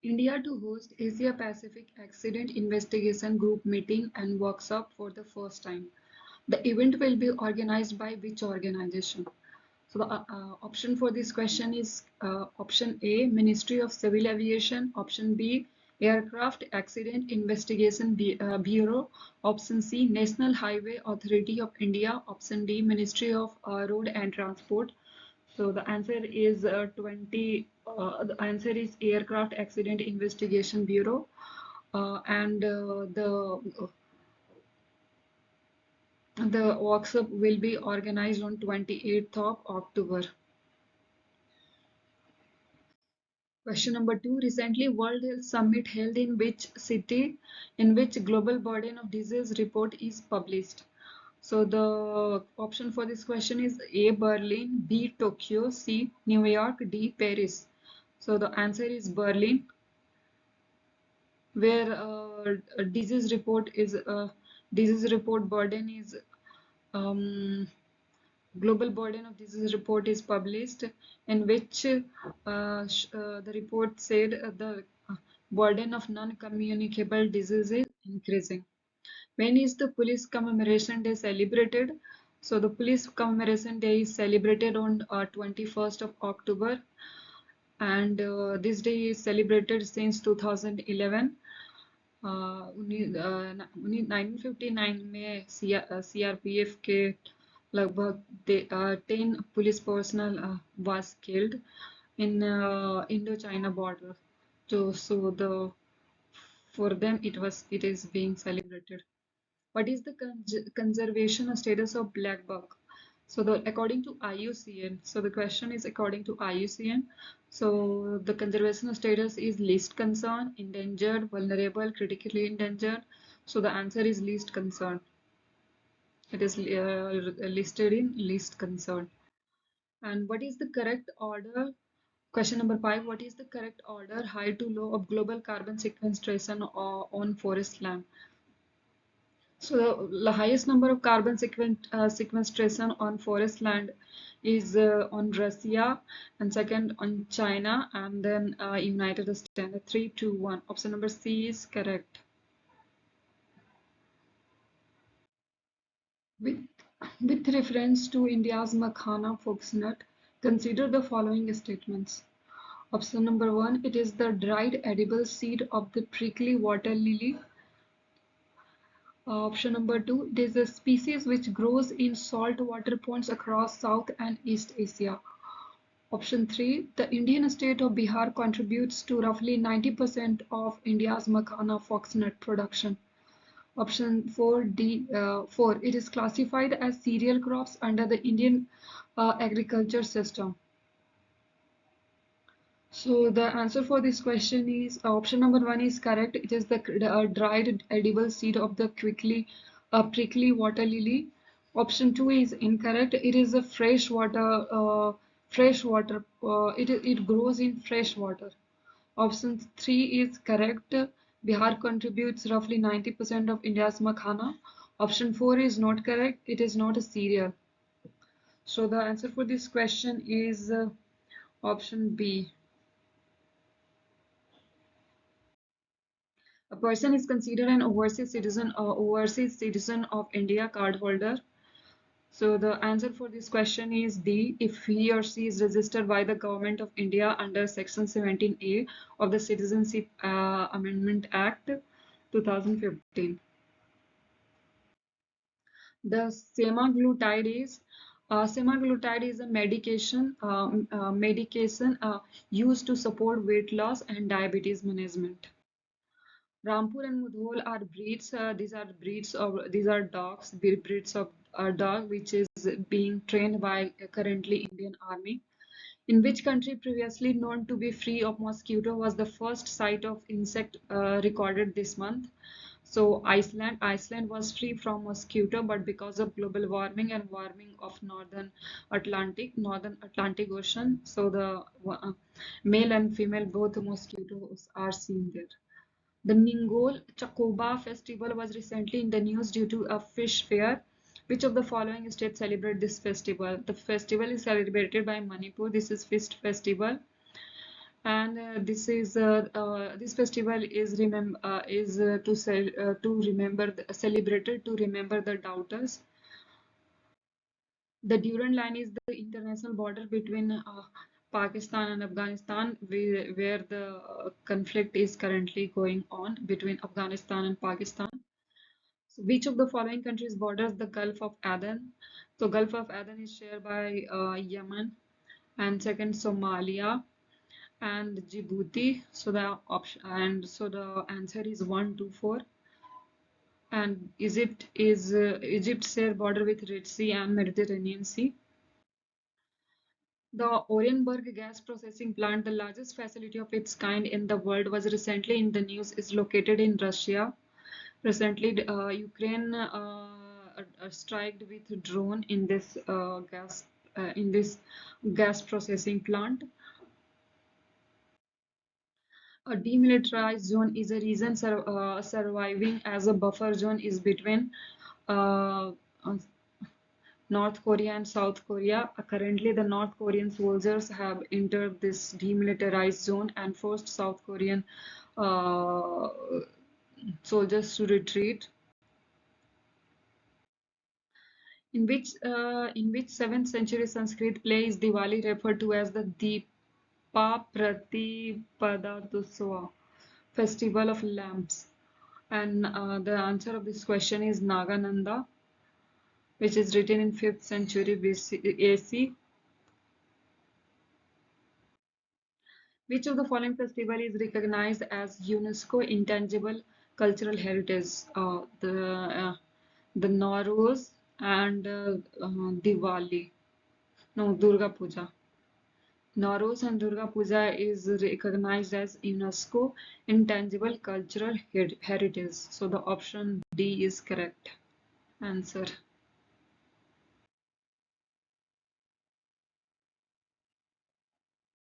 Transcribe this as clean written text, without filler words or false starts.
India to host Asia Pacific Accident Investigation Group meeting and workshop for the first time. The event will be organized by which organization? So the option for this question is option A, Ministry of Civil Aviation, option B, Aircraft Accident Investigation Bureau, option C, National Highway Authority of India, option D, Ministry of Road and Transport. So the answer is 20. The answer is Aircraft Accident Investigation Bureau, and the workshop will be organized on 28th of October. Question number 2. Recently, World Health Summit held in which city, in which global burden of disease report is published? So the option for this question is A. Berlin, B. Tokyo, C. New York, D. Paris. So the answer is Berlin, where disease report burden is global burden of disease report is published, in which the report said the burden of non-communicable disease is increasing. When is the Police Commemoration Day celebrated? So the Police Commemoration Day is celebrated on 21st of October, and this day is celebrated since 2011. 1959 में CRPF के लगभग 10 police personal was killed in Indo-China border. So the for them it is being celebrated. What is the conservation status of black buck? So according to IUCN, so the question is according to IUCN. So the conservation status is least concern, endangered, vulnerable, critically endangered. So the answer is least concern. It is listed in least concern. And what is the correct order? Question number 5. What is the correct order, high to low, of global carbon sequestration on forest land? So the highest number of carbon sequestration on forest land is on Russia, and second on China, and then United States. 3, 2, 1. Option number C is correct. With, with reference to India's Makhana foxnut, consider the following statements. Option number 1, it is the dried edible seed of the prickly water lily. Option number 2, it is a species which grows in saltwater ponds across South and East Asia. Option 3, the Indian state of Bihar contributes to roughly 90% of India's Makhana foxnut production. Option 4, it is classified as cereal crops under the Indian agriculture system. So the answer for this question is option number 1 is correct. It is the dried edible seed of the prickly water lily. Option 2 is incorrect. It is a freshwater. It grows in fresh water. Option 3 is correct. Bihar contributes roughly 90% of India's makhana. Option 4 is not correct. It is not a cereal. So the answer for this question is option B. A person is considered an overseas citizen of India card holder. So the answer for this question is D, if he or she is registered by the Government of India under Section 17A of the Citizenship Amendment Act 2015. The semaglutide is a medication used to support weight loss and diabetes management. Rampur and Mudhol are breeds. These are dogs, breeds of dog, which is being trained by currently Indian Army. In which country previously known to be free of mosquito was the first site of insect recorded this month? So Iceland. Iceland was free from mosquito, but because of global warming and warming of northern Atlantic Ocean, so the male and female both mosquitoes are seen there. The Ningol Chakoba festival was recently in the news due to a fish fair. Which of the following states celebrate this festival? The festival is celebrated by Manipur. This is Fist Festival. And this festival is to remember celebrated to remember the doubters. The Durand Line is the international border between Pakistan and Afghanistan, where the conflict is currently going on between Afghanistan and Pakistan. So which of the following countries borders the Gulf of Aden? So Gulf of Aden is shared by Yemen, and second Somalia and Djibouti. So the answer is 1, 2, 4. And Egypt share border with Red Sea and Mediterranean Sea. The Orenburg gas processing plant, the largest facility of its kind in the world, was recently in the news, is located in Russia. Recently, Ukraine striked with drone in this gas processing plant. A demilitarized zone is a region surviving as a buffer zone is between uh, uh, North Korea and South Korea. Currently, the North Korean soldiers have entered this demilitarized zone and forced South Korean uh, soldiers to retreat. In which 7th century Sanskrit play is Diwali referred to as the Deepa Pratipadotsav, Festival of Lamps? And the answer of this question is Nagananda, which is written in 5th century AC. Which of the following festival is recognized as UNESCO Intangible Cultural Heritage? The Nowruz and Diwali. No, Durga Puja. Nowruz and Durga Puja is recognized as UNESCO Intangible Cultural Heritage. So the option D is correct answer.